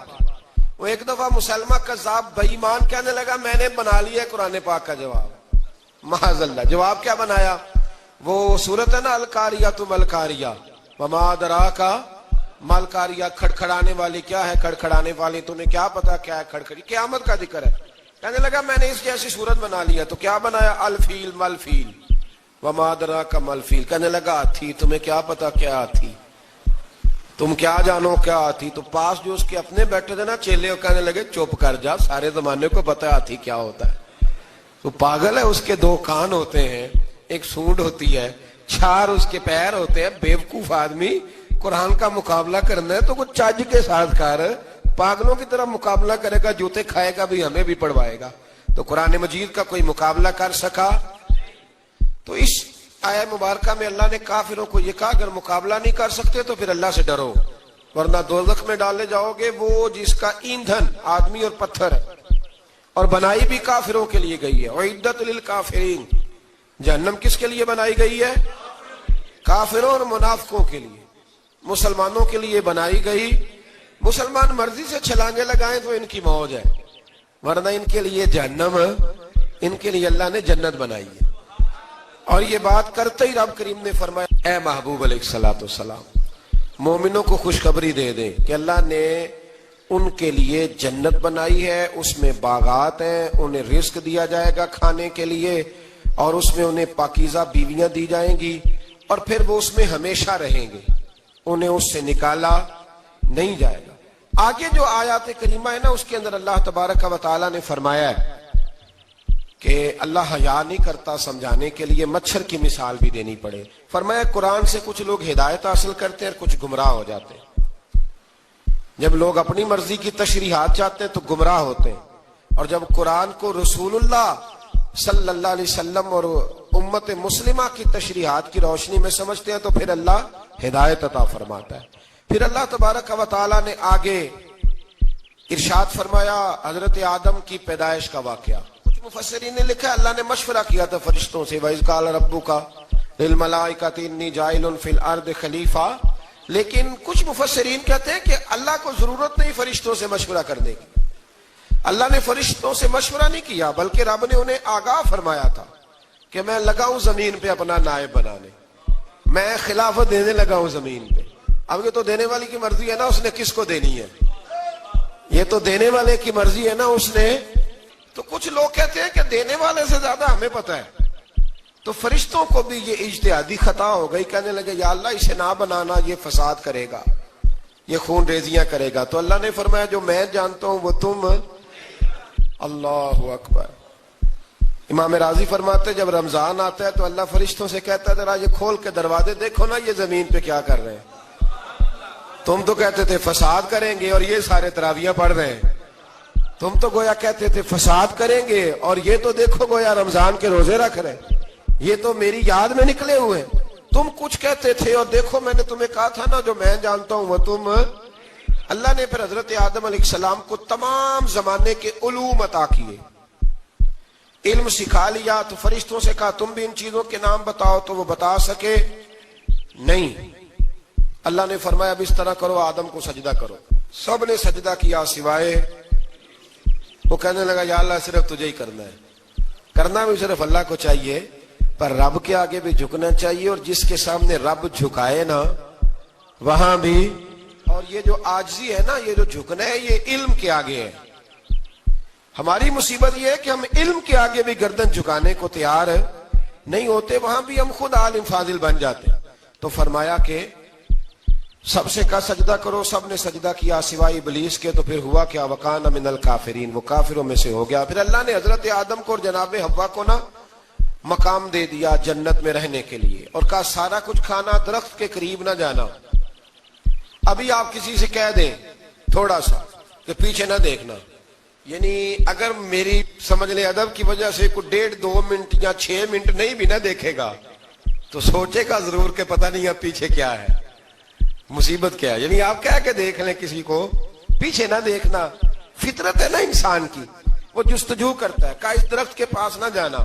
وہ ایک دفعہ مسلمہ کذاب بے ایمان کہنے لگا میں نے بنا لیا قرآن پاک کا جواب. معاذ اللہ. جواب کیا بنایا؟ وہ صورت ہے نا القاریۃ ما القاریۃ وما ادراک ما القاریۃ، کھڑکھڑانے والی کیا ہے، کھڑکھڑانے والی تمہیں کیا پتا کیا ہے کھڑکھڑی، قیامت کا ذکر ہے. کہنے لگا میں نے اس جیسی صورت بنا لیا. تو کیا بنایا؟ الفیل مل فیل وما ادراک ما الفیل. کہنے لگا ہاتھی، تمہیں کیا پتا کیا ہاتھی، تم کیا جانو کیا ہاتھی. تو پاس جو اس کے اپنے بیٹھے تھے نا چیلے، کہنے لگے چپ کر جا، سارے زمانے کو پتا ہے ہاتھی کیا ہوتا ہے. تو پاگل ہے، اس کے دو کان ہوتے ہیں، ایک سونڈ ہوتی ہے، چار اس کے پیر ہوتے ہیں. بیوقوف آدمی قرآن کا مقابلہ کرنا ہے تو کچھ چج کے ساتھ کر، پاگلوں کی طرح مقابلہ کرے گا، جوتے کھائے گا بھی ہمیں بھی پڑھوائے گا. تو قرآن مجید کا کوئی مقابلہ کر سکا؟ تو اس آیہ مبارکہ میں اللہ نے کافروں کو یہ کہا اگر مقابلہ نہیں کر سکتے تو پھر اللہ سے ڈرو، ورنہ دوزخ میں ڈالے جاؤ گے. وہ جس کا ایندھن آدمی اور پتھر ہے، اور بنائی بھی کافروں کے لیے گئی ہے. اعدت للکافرین، جہنم کس کے لیے بنائی گئی ہے؟ کافروں اور منافقوں کے لیے. مسلمانوں کے لیے بنائی گئی. مسلمان مرضی سے چھلانگے لگائیں تو ان کی موج ہے، ورنہ ان کے لیے جہنم، ان کے لیے اللہ نے جنت بنائی ہے. اور یہ بات کرتے ہی رب کریم نے فرمایا اے محبوب علیہ الصلوۃ والسلام مومنوں کو خوشخبری دے دیں کہ اللہ نے ان کے لیے جنت بنائی ہے، اس میں باغات ہیں، انہیں رزق دیا جائے گا کھانے کے لیے، اور اس میں انہیں پاکیزہ بیویاں دی جائیں گی، اور پھر وہ اس میں ہمیشہ رہیں گے، انہیں اس سے نکالا نہیں جائے گا. آگے جو آیات کریمہ ہے نا اس کے اندر اللہ تبارک و تعالیٰ نے فرمایا ہے کہ اللہ حیا نہیں کرتا سمجھانے کے لیے مچھر کی مثال بھی دینی پڑے. فرمایا قرآن سے کچھ لوگ ہدایت حاصل کرتے ہیں اور کچھ گمراہ ہو جاتے ہیں. جب لوگ اپنی مرضی کی تشریحات چاہتے ہیں تو گمراہ ہوتے ہیں، اور جب قرآن کو رسول اللہ صلی اللہ علیہ وسلم اور امت مسلمہ کی تشریحات کی روشنی میں سمجھتے ہیں تو پھر اللہ ہدایت عطا فرماتا ہے۔ پھر اللہ تبارک و تعالیٰ نے آگے ارشاد فرمایا حضرت آدم کی پیدائش کا واقعہ۔ کچھ مفسرین نے لکھا اللہ نے مشورہ کیا تھا فرشتوں سے، وَإِذْ قَالَ رَبُّكَ لِلْمَلَائِكَةِ إِنِّي جَاعِلٌ فِي الْأَرْضِ خَلِيفَةً، لیکن کچھ مفسرین کہتے ہیں کہ اللہ کو ضرورت نہیں فرشتوں سے مشورہ کرنے کی۔ اللہ نے فرشتوں سے مشورہ نہیں کیا، بلکہ رب نے انہیں آگاہ فرمایا تھا کہ میں لگا ہوں زمین پہ اپنا نائب بنانے، میں خلافت دینے لگا ہوں زمین پہ۔ اب یہ تو دینے والی کی مرضی ہے نا اس نے کس کو دینی ہے، یہ تو دینے والے کی مرضی ہے نا اس نے۔ تو کچھ لوگ کہتے ہیں کہ دینے والے سے زیادہ ہمیں پتہ ہے، تو فرشتوں کو بھی یہ اجتہادی خطا ہو گئی، کہنے لگے یا اللہ اسے نہ بنانا، یہ فساد کرے گا، یہ خون ریزیاں کرے گا۔ تو اللہ نے فرمایا جو میں جانتا ہوں وہ تم، اللہ اکبر۔ امام راضی فرماتے جب رمضان آتا ہے تو اللہ فرشتوں سے کہتا ہے ذرا یہ کھول کے دروازے دیکھو نا یہ زمین پہ کیا کر رہے ہیں، تم تو کہتے تھے فساد کریں گے اور یہ سارے تراویحیں پڑھ رہے ہیں، تم تو گویا کہتے تھے فساد کریں گے اور یہ تو دیکھو گویا رمضان کے روزے رکھ رہے ہیں، یہ تو میری یاد میں نکلے ہوئے ہیں، تم کچھ کہتے تھے اور دیکھو میں نے تمہیں کہا تھا نا جو میں جانتا ہوں وہ تم۔ اللہ نے پھر حضرت آدم علیہ السلام کو تمام زمانے کے علوم عطا کیے، علم سکھا لیا۔ تو فرشتوں سے کہا تم بھی ان چیزوں کے نام بتاؤ، تو وہ بتا سکے نہیں۔ اللہ نے فرمایا اب اس طرح کرو آدم کو سجدہ کرو، سب نے سجدہ کیا سوائے وہ، کہنے لگا یا اللہ صرف تجھے ہی کرنا ہے، کرنا بھی صرف اللہ کو چاہیے، پر رب کے آگے بھی جھکنا چاہیے، اور جس کے سامنے رب جھکائے نا وہاں بھی۔ اور یہ جو عاجزی ہے نا، یہ جو جھکنا ہے یہ علم کے آگے ہے۔ ہماری مصیبت یہ ہے کہ ہم علم کے آگے بھی گردن جھکانے کو تیار نہیں ہوتے، وہاں بھی ہم خود عالم فاضل بن جاتے۔ تو فرمایا کہ سب سے کہا سجدہ کرو، سب نے سجدہ کیا سوائے ابلیس کے۔ تو پھر ہوا کیا وکان من الکافرین، وہ کافروں میں سے ہو گیا۔ پھر اللہ نے حضرت آدم کو اور جناب حوا کو نا مقام دے دیا جنت میں رہنے کے لیے، اور کہا سارا کچھ کھانا، درخت کے قریب نہ جانا۔ ابھی آپ کسی سے کہہ دیں تھوڑا سا کہ پیچھے نہ دیکھنا، یعنی اگر میری سمجھ لیں ادب کی وجہ سے کوئی 1.5-2 منٹ یا 6 منٹ نہیں بھی نہ دیکھے گا تو سوچے گا ضرور کہ پتہ نہیں اب پیچھے کیا ہے، مصیبت کیا ہے۔ یعنی آپ کہہ کے دیکھ لیں کسی کو، پیچھے نہ دیکھنا، فطرت ہے نا انسان کی، وہ جستجو کرتا ہے، کہا اس درخت کے پاس نہ جانا۔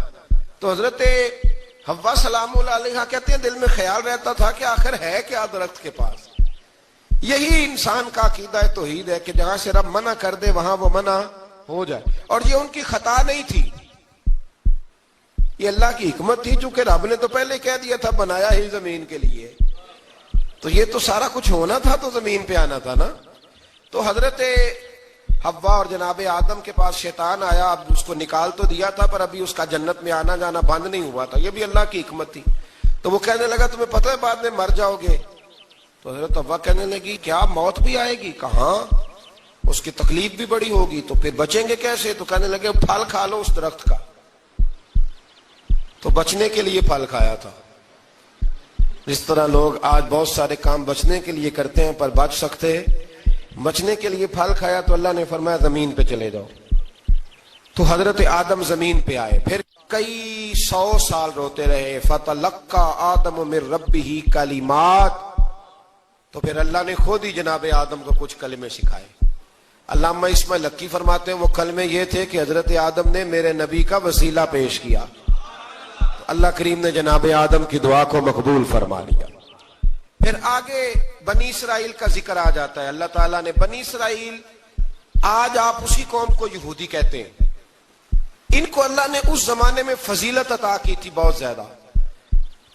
تو حضرت حوا سلام اللہ علیہ کہتے ہیں دل میں خیال رہتا تھا کہ آخر ہے کیا درخت کے پاس۔ یہی انسان کا عقیدہ توحید ہے کہ جہاں سے رب منع کر دے وہاں وہ منع ہو جائے، اور یہ ان کی خطا نہیں تھی، یہ اللہ کی حکمت تھی، چونکہ رب نے تو پہلے کہہ دیا تھا بنایا ہی زمین کے لیے، تو یہ تو سارا کچھ ہونا تھا تو زمین پہ آنا تھا نا۔ تو حضرت حوا اور جناب آدم کے پاس شیطان آیا، اب اس کو نکال تو دیا تھا پر ابھی اس کا جنت میں آنا جانا بند نہیں ہوا تھا، یہ بھی اللہ کی حکمت تھی۔ تو وہ کہنے لگا تمہیں پتہ ہے بعد میں مر جاؤ گے؟ تو حضرت حوا کہنے لگی کیا موت بھی آئے گی؟ کہاں، اس کی تکلیف بھی بڑی ہوگی، تو پھر بچیں گے کیسے؟ تو کہنے لگے پھل کھا لو اس درخت کا۔ تو بچنے کے لیے پھل کھایا تھا، جس طرح لوگ آج بہت سارے کام بچنے کے لیے کرتے ہیں پر بچ سکتے، بچنے کے لیے پھل کھایا۔ تو اللہ نے فرمایا زمین پہ چلے جاؤ۔ تو حضرت آدم زمین پہ آئے، پھر کئی 100 سال روتے رہے۔ فَتَلَقَّى آدَمُ مِن رَبِّهِ کَلِمَاتٍ، تو پھر اللہ نے خود ہی جناب آدم کو کچھ کلمے سکھائے۔ علامہ اسماعیل حقی فرماتے ہیں وہ کلمے یہ تھے کہ حضرت آدم نے میرے نبی کا وسیلہ پیش کیا، اللہ کریم نے جناب آدم کی دعا کو مقبول فرما لیا۔ پھر آگے بنی اسرائیل کا ذکر آ جاتا ہے۔ اللہ تعالیٰ نے بنی اسرائیل، آج آپ اسی قوم کو یہودی کہتے ہیں، ان کو اللہ نے اس زمانے میں فضیلت عطا کی تھی بہت زیادہ۔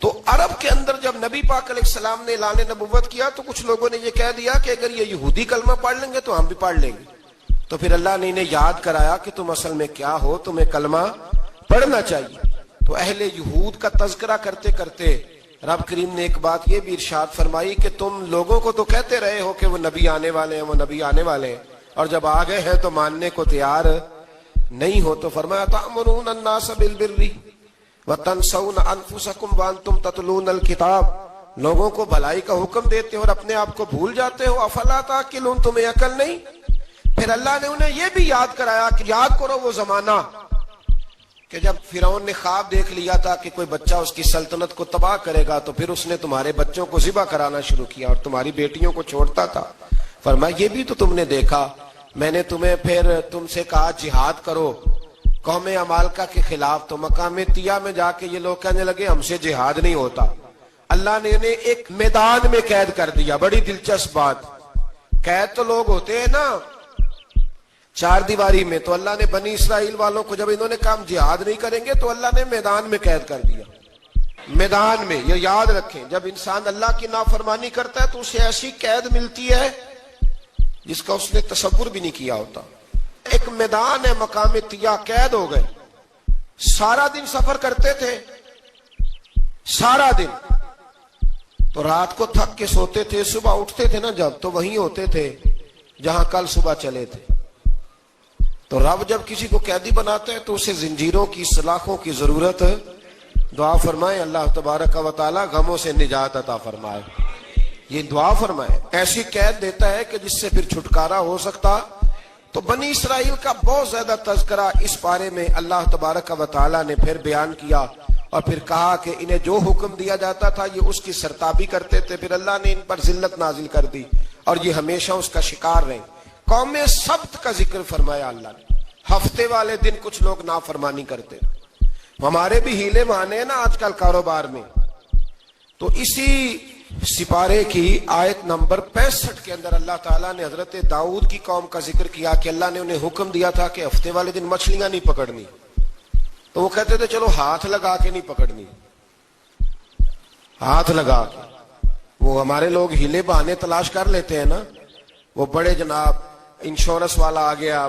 تو عرب کے اندر جب نبی پاک علیہ السلام نے اعلان نبوت کیا تو کچھ لوگوں نے یہ کہہ دیا کہ اگر یہ یہودی کلمہ پڑھ لیں گے تو ہم بھی پڑھ لیں گے۔ تو پھر اللہ نے انہیں یاد کرایا کہ تم اصل میں کیا ہو، تمہیں کلمہ پڑھنا چاہیے۔ تو اہل یہود کا تذکرہ کرتے کرتے رب کریم نے ایک بات یہ بھی ارشاد فرمائی کہ تم لوگوں کو تو کہتے رہے ہو کہ وہ نبی آنے والے ہیں، وہ نبی آنے والے ہیں، اور جب آ گئے ہیں تو ماننے کو تیار نہیں ہو۔ تو فرمایا تأمرون الناس بالبر وتنسون انفسکم وانتم تتلون الکتاب، لوگوں کو بھلائی کا حکم دیتے ہو اور اپنے آپ کو بھول جاتے ہو۔ افلا تعقلون، تمہیں عقل نہیں؟ پھر اللہ نے انہیں یہ بھی یاد کرایا کہ یاد کرو وہ زمانہ کہ جب فرعون نے خواب دیکھ لیا تھا کہ کوئی بچہ اس کی سلطنت کو تباہ کرے گا، تو پھر اس نے تمہارے بچوں کو ذبح کرانا شروع کیا اور تمہاری بیٹیوں کو چھوڑتا تھا۔ فرمایا یہ بھی تو تم نے دیکھا، میں نے تمہیں پھر تم سے کہا جہاد کرو قوم عمالقہ کے خلاف، تو مقام طیہ میں جا کے یہ لوگ کہنے لگے ہم سے جہاد نہیں ہوتا۔ اللہ نے انہیں ایک میدان میں قید کر دیا۔ بڑی دلچسپ بات، قید تو لوگ ہوتے ہیں نا چار دیواری میں، تو اللہ نے بنی اسرائیل والوں کو جب انہوں نے کہا جہاد نہیں کریں گے تو اللہ نے میدان میں قید کر دیا۔ میدان میں، یہ یاد رکھیں، جب انسان اللہ کی نافرمانی کرتا ہے تو اسے ایسی قید ملتی ہے جس کا اس نے تصور بھی نہیں کیا ہوتا۔ ایک میدان ہے مقام طیہ، قید ہو گئے، سارا دن سفر کرتے تھے، سارا دن، تو رات کو تھک کے سوتے تھے، صبح اٹھتے تھے نا جب، تو وہیں ہوتے تھے جہاں کل صبح چلے تھے۔ تو رب جب کسی کو قیدی بناتا ہے تو اسے زنجیروں کی، سلاخوں کی ضرورت ہے۔ دعا فرمائے اللہ تبارک و تعالی غموں سے نجات عطا فرمائے، یہ دعا فرمائے۔ ایسی قید دیتا ہے کہ جس سے پھر چھٹکارا ہو سکتا۔ تو بنی اسرائیل کا بہت زیادہ تذکرہ اس پارے میں اللہ تبارک و تعالی نے پھر بیان کیا، اور پھر کہا کہ انہیں جو حکم دیا جاتا تھا یہ اس کی سرتابی کرتے تھے، پھر اللہ نے ان پر ذلت نازل کر دی اور یہ ہمیشہ اس کا شکار رہے۔ قوم سبت کا ذکر فرمایا اللہ نے، ہفتے والے دن کچھ لوگ نافرمانی کرتے، ہمارے بھی ہیلے بہانے ہیں نا آج کل کاروبار میں۔ تو اسی سپارے کی آیت نمبر 65 کے اندر اللہ تعالیٰ نے حضرت داؤد کی قوم کا ذکر کیا کہ اللہ نے انہیں حکم دیا تھا کہ ہفتے والے دن مچھلیاں نہیں پکڑنی، تو وہ کہتے تھے چلو ہاتھ لگا کے نہیں پکڑنی، ہاتھ لگا کے۔ وہ ہمارے لوگ ہیلے بہانے تلاش کر لیتے ہیں نا، وہ بڑے جناب انشورنس والا آ گیا،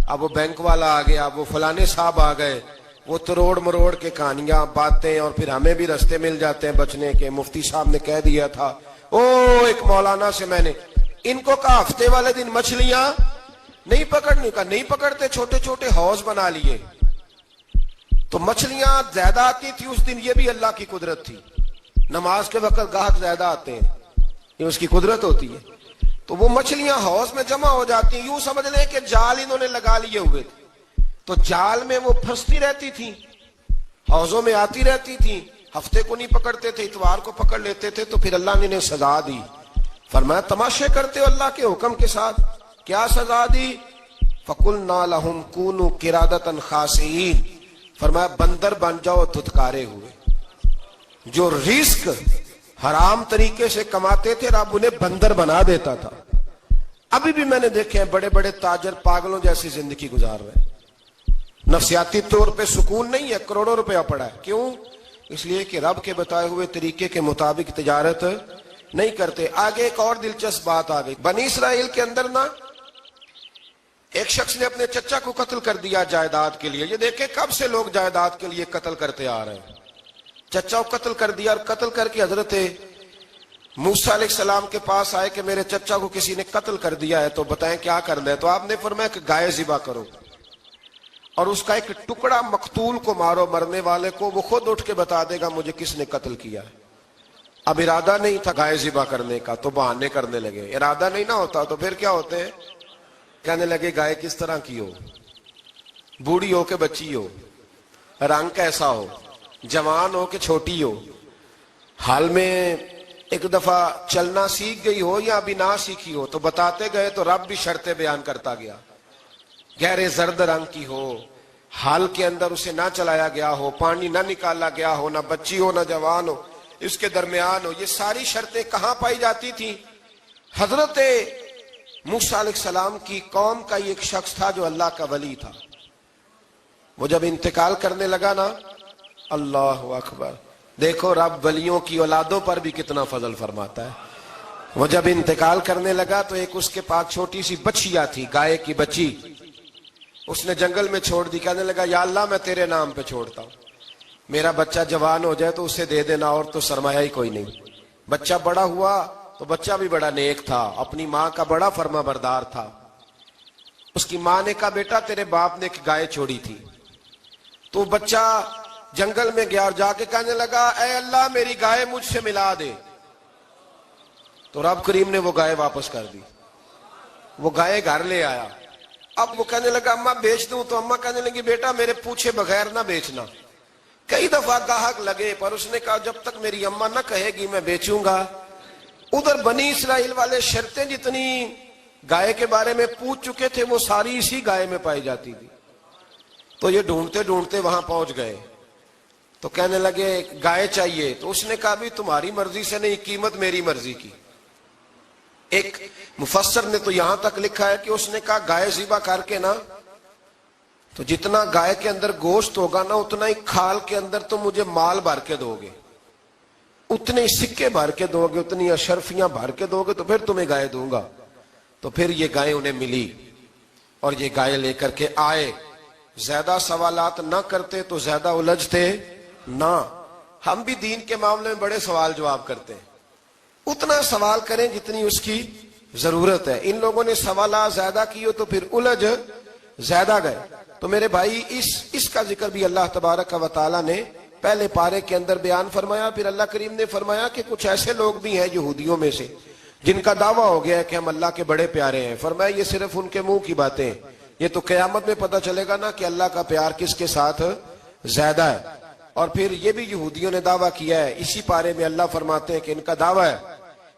اب وہ بینک والا آ گیا، وہ فلانے صاحب آ گئے، وہ تروڑ مروڑ کے کہانیاں باتیں، اور پھر ہمیں بھی رستے مل جاتے ہیں بچنے کے۔ مفتی صاحب نے کہہ دیا تھا، ایک مولانا سے میں نے ان کو کہا ہفتے والے دن مچھلیاں نہیں پکڑنی، کا نہیں پکڑتے، چھوٹے چھوٹے حوض بنا لیے، تو مچھلیاں زیادہ آتی تھی اس دن۔ یہ بھی اللہ کی قدرت تھی، نماز کے وقت گاہک زیادہ آتے ہیں، یہ اس کی قدرت ہوتی ہے۔ تو وہ مچھلیاں حوض میں جمع ہو جاتی ہیں، یوں سمجھ لیں کہ جال انہوں نے لگا لیے ہوئے تھے، تو جال میں وہ پھنستی رہتی تھی، حوضوں میں آتی رہتی تھی، ہفتے کو نہیں پکڑتے تھے، اتوار کو پکڑ لیتے تھے، تو پھر اللہ نے انہیں سزا دی۔ فرمایا تماشے کرتے ہو اللہ کے حکم کے ساتھ، کیا سزا دی؟ فَقُلْنَا لَهُمْ كُونُوا قِرَادَةً خَاسِئِينَ، فرمایا بندر بن جاؤ دھتکارے ہوئے۔ جو رزق حرام طریقے سے کماتے تھے رب انہیں بندر بنا دیتا تھا۔ ابھی بھی میں نے دیکھے ہیں بڑے بڑے تاجر پاگلوں جیسی زندگی گزار رہے ہیں، نفسیاتی طور پہ سکون نہیں ہے، کروڑوں روپیہ پڑا ہے۔ کیوں؟ اس لیے کہ رب کے بتائے ہوئے طریقے کے مطابق تجارت نہیں کرتے۔ آگے ایک اور دلچسپ بات آ گئی، بنی اسرائیل کے اندر نا ایک شخص نے اپنے چچا کو قتل کر دیا جائیداد کے لیے۔ یہ دیکھیں کب سے لوگ جائیداد کے لیے قتل کرتے آ رہے ہیں۔ چچا کو قتل کر دیا، اور قتل کر کے حضرت موسیٰ علیہ السلام کے پاس آئے کہ میرے چچا کو کسی نے قتل کر دیا ہے، تو بتائیں کیا کرنا ہے؟ تو آپ نے فرمایا کہ گائے ذبح کرو، اور اس کا ایک ٹکڑا مقتول کو مارو، مرنے والے کو، وہ خود اٹھ کے بتا دے گا مجھے کس نے قتل کیا ہے۔ اب ارادہ نہیں تھا گائے ذبح کرنے کا تو بہانے کرنے لگے۔ ارادہ نہیں نہ ہوتا تو پھر کیا ہوتے ہیں؟ کہنے لگے گائے کس طرح کی ہو، بوڑھی ہو کہ بچی ہو، رنگ کیسا ہو، جوان ہو کہ چھوٹی ہو، حال میں ایک دفعہ چلنا سیکھ گئی ہو یا ابھی نہ سیکھی ہو، تو بتاتے گئے تو رب بھی شرطیں بیان کرتا گیا۔ گہرے زرد رنگ کی ہو، حال کے اندر اسے نہ چلایا گیا ہو، پانی نہ نکالا گیا ہو، نہ بچی ہو نہ جوان ہو، اس کے درمیان ہو۔ یہ ساری شرطیں کہاں پائی جاتی تھی؟ حضرت موسیٰ علیہ السلام کی قوم کا ایک شخص تھا جو اللہ کا ولی تھا۔ وہ جب انتقال کرنے لگا نا، اللہ اکبر، دیکھو رب ولیوں کی اولادوں پر بھی کتنا فضل فرماتا ہے۔ وہ جب انتقال کرنے لگا تو ایک اس کے پاس چھوٹی سی بچیا تھی، گائے کی بچی، اس نے جنگل میں چھوڑ دی۔ کہنے لگا یا اللہ میں تیرے نام پہ چھوڑتا ہوں، میرا بچہ جوان ہو جائے تو اسے دے دینا، اور تو سرمایہ ہی کوئی نہیں۔ بچہ بڑا ہوا تو بچہ بھی بڑا نیک تھا، اپنی ماں کا بڑا فرما بردار تھا۔ اس کی ماں نے کہا بیٹا تیرے باپ نے ایک گائے چھوڑی تھی، تو بچہ جنگل میں گیا اور جا کے کہنے لگا اے اللہ میری گائے مجھ سے ملا دے، تو رب کریم نے وہ گائے واپس کر دی۔ وہ گائے گھر لے آیا، اب وہ کہنے لگا اما بیچ دوں، تو اما کہنے لگی بیٹا میرے پوچھے بغیر نہ بیچنا۔ کئی دفعہ گاہک لگے پر اس نے کہا جب تک میری اما نہ کہے گی میں بیچوں گا۔ ادھر بنی اسرائیل والے شرطیں جتنی گائے کے بارے میں پوچھ چکے تھے وہ ساری اسی گائے میں پائی جاتی تھی، تو یہ ڈھونڈتے ڈھونڈتے وہاں پہنچ گئے، تو کہنے لگے گائے چاہیے، تو اس نے کہا بھی تمہاری مرضی سے نہیں، قیمت میری مرضی کی۔ ایک مفسر نے تو یہاں تک لکھا ہے کہ اس نے کہا گائے ذبح کر کے نا، تو جتنا گائے کے اندر گوشت ہوگا نا اتنا ہی کھال کے اندر تو مجھے مال بھر کے دو گے، اتنے ہی سکے بھر کے دو گے، اتنی اشرفیاں بھر کے دو گے تو پھر تمہیں گائے دوں گا۔ تو پھر یہ گائے انہیں ملی اور یہ گائے لے کر کے آئے۔ زیادہ سوالات نہ کرتے تو زیادہ الجھتے نہ۔ ہم بھی دین کے معاملے میں بڑے سوال جواب کرتے ہیں، اتنا سوال کریں جتنی اس کی ضرورت ہے۔ ان لوگوں نے سوالات زیادہ کیے تو پھر الجھ زیادہ گئے۔ تو میرے بھائی اس کا ذکر بھی اللہ تبارک و تعالیٰ نے پہلے پارے کے اندر بیان فرمایا۔ پھر اللہ کریم نے فرمایا کہ کچھ ایسے لوگ بھی ہیں یہودیوں میں سے جن کا دعویٰ ہو گیا ہے کہ ہم اللہ کے بڑے پیارے ہیں۔ فرمایا یہ صرف ان کے منہ کی باتیں ہیں، یہ تو قیامت میں پتہ چلے گا نا کہ اللہ کا پیار کس کے ساتھ زیادہ ہے۔ اور پھر یہ بھی یہودیوں نے دعویٰ کیا ہے، اسی پارے میں اللہ فرماتے ہیں کہ ان کا دعویٰ ہے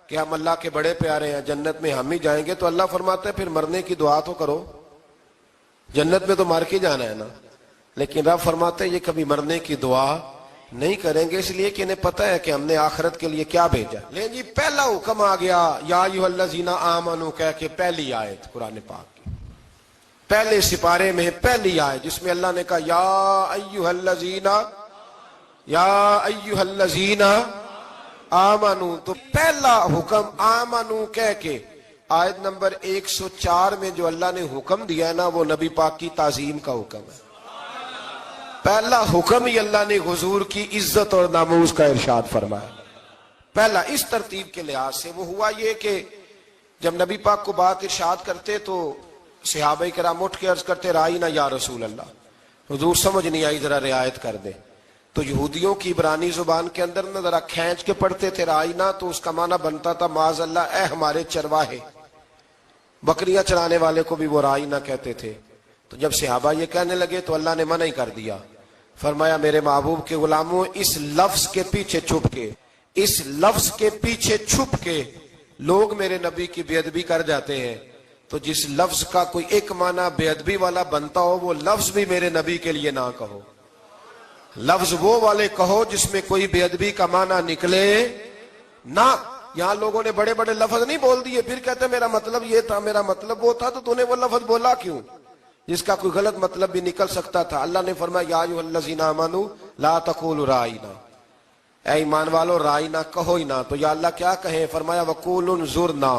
کہ ہم اللہ کے بڑے پیارے ہیں، جنت میں ہم ہی جائیں گے۔ تو اللہ فرماتے ہیں پھر مرنے کی دعا تو کرو، جنت میں تو مر کے جانا ہے نا۔ لیکن رب فرماتے ہیں یہ کبھی مرنے کی دعا نہیں کریں گے، اس لیے کہ انہیں پتہ ہے کہ ہم نے آخرت کے لیے کیا بھیجا۔ لیکن جی پہلا حکم آ گیا یا ایھا الذین آمنوا کہہ کے، پہلی آیت قرآن پاک کی پہلے سپارے میں پہلی آیت جس میں اللہ نے کہا یا ایھا الذین آمنوا، تو پہلا حکم آمنوا کہہ کے۔ آیت نمبر 104 میں جو اللہ نے حکم دیا ہے نا وہ نبی پاک کی تعظیم کا حکم ہے۔ پہلا حکم ہی اللہ نے حضور کی عزت اور ناموس کا ارشاد فرمایا۔ پہلا اس ترتیب کے لحاظ سے وہ ہوا یہ کہ جب نبی پاک کو بات ارشاد کرتے تو صحابہ کرام اٹھ کے عرض کرتے رائینا یا رسول اللہ، حضور سمجھ نہیں آئی ذرا رعایت کر دے۔ تو یہودیوں کی عبرانی زبان کے اندر نہ ذرا کھینچ کے پڑھتے تھے رائینا، تو اس کا معنی بنتا تھا معاذ اللہ اے ہمارے چرواہے، بکریاں چرانے والے کو بھی وہ رائینا کہتے تھے۔ تو جب صحابہ یہ کہنے لگے تو اللہ نے منع ہی کر دیا، فرمایا میرے محبوب کے غلاموں اس لفظ کے پیچھے چھپ کے لوگ میرے نبی کی بے ادبی کر جاتے ہیں، تو جس لفظ کا کوئی ایک معنی بے ادبی والا بنتا ہو وہ لفظ بھی میرے نبی کے لیے نہ کہو، لفظ وہ والے کہو جس میں کوئی بے ادبی کا معنی نکلے نہ۔ یہاں لوگوں نے بڑے بڑے لفظ نہیں بول دیے، پھر کہتے میرا مطلب یہ تھا، میرا مطلب وہ تھا، تو تو نے وہ لفظ بولا کیوں جس کا کوئی غلط مطلب بھی نکل سکتا تھا۔ اللہ نے فرمایا یا ایھا الذین آمنوا لا تقولوا رائینا، اے ایمان والو رائینا کہو ہی نہ۔ تو یا اللہ کیا کہیں؟ فرمایا وقولوا انظرنا،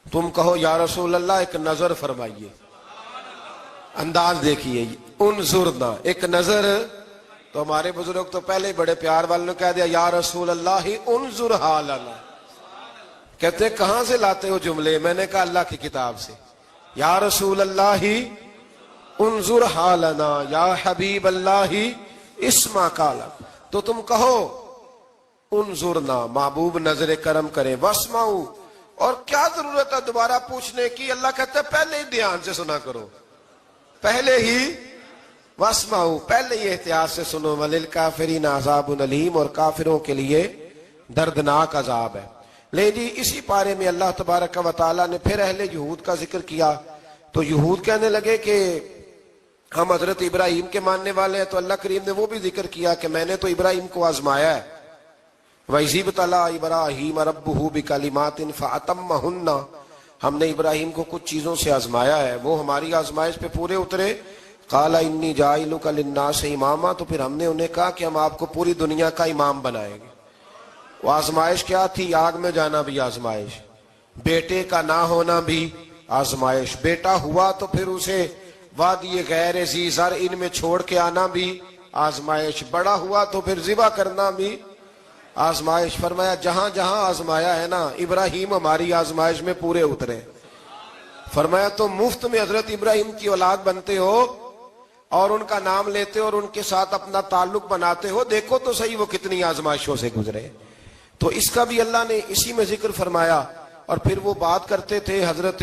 تم کہو یا رسول اللہ ایک نظر فرمائیے، انداز دیکھیے، انظرنا ایک نظر۔ تو ہمارے بزرگ تو پہلے بڑے پیار والوں نے کہہ دیا یا رسول اللہ انظر حالنا، کہتے کہاں سے لاتے ہو جملے؟ میں نے کہا اللہ کی کتاب سے، یا رسول اللہ انظر حالنا یا حبیب اللہ اسمع قالا، تو تم کہو انظرنا محبوب نظر کرم کرے، واسمعوا، اور کیا ضرورت ہے دوبارہ پوچھنے کی؟ اللہ کہتا ہے پہلے ہی دھیان سے سنا کرو، پہلے ہی واسمعوا، پہلے ہی احتیاط سے سنو، وللکافرین عذاب علیم، اور کافروں کے لیے دردناک عذاب ہے۔ لے جی اسی پارے میں اللہ تبارک و تعالیٰ نے پھر اہل یہود کا ذکر کیا۔ تو یہود کہنے لگے کہ ہم حضرت ابراہیم کے ماننے والے ہیں، تو اللہ کریم نے وہ بھی ذکر کیا کہ میں نے تو ابراہیم کو آزمایا ہے، وَإِذِ ابْتَلَىٰ إِبْرَاهِيمَ رَبُّهُ بِكَلِمَاتٍ فَأَتَمَّهُنَّ، ہم نے ابراہیم کو کچھ چیزوں سے آزمایا ہے، وہ ہماری آزمائش پہ پورے اترے۔ قَالَ إِنِّي جَاعِلُكَ لِلنَّاسِ إِمَامًا، تو پھر ہم نے انہیں کہا کہ ہم آپ کو پوری دنیا کا امام بنائیں گے۔ وہ آزمائش کیا تھی؟ آگ میں جانا بھی آزمائش، بیٹے کا نہ ہونا بھی آزمائش، بیٹا ہوا تو پھر اسے وادی غیر ذی زرع ان میں چھوڑ کے آنا بھی آزمائش، بڑا ہوا تو پھر ذبح کرنا بھی آزمائش۔ فرمایا جہاں جہاں آزمایا ہے نا ابراہیم ہماری آزمائش میں پورے اترے۔ فرمایا تو مفت میں حضرت ابراہیم کی اولاد بنتے ہو اور ان کا نام لیتے ہو اور ان کے ساتھ اپنا تعلق بناتے ہو، دیکھو تو صحیح وہ کتنی آزمائشوں سے گزرے۔ تو اس کا بھی اللہ نے اسی میں ذکر فرمایا۔ اور پھر وہ بات کرتے تھے حضرت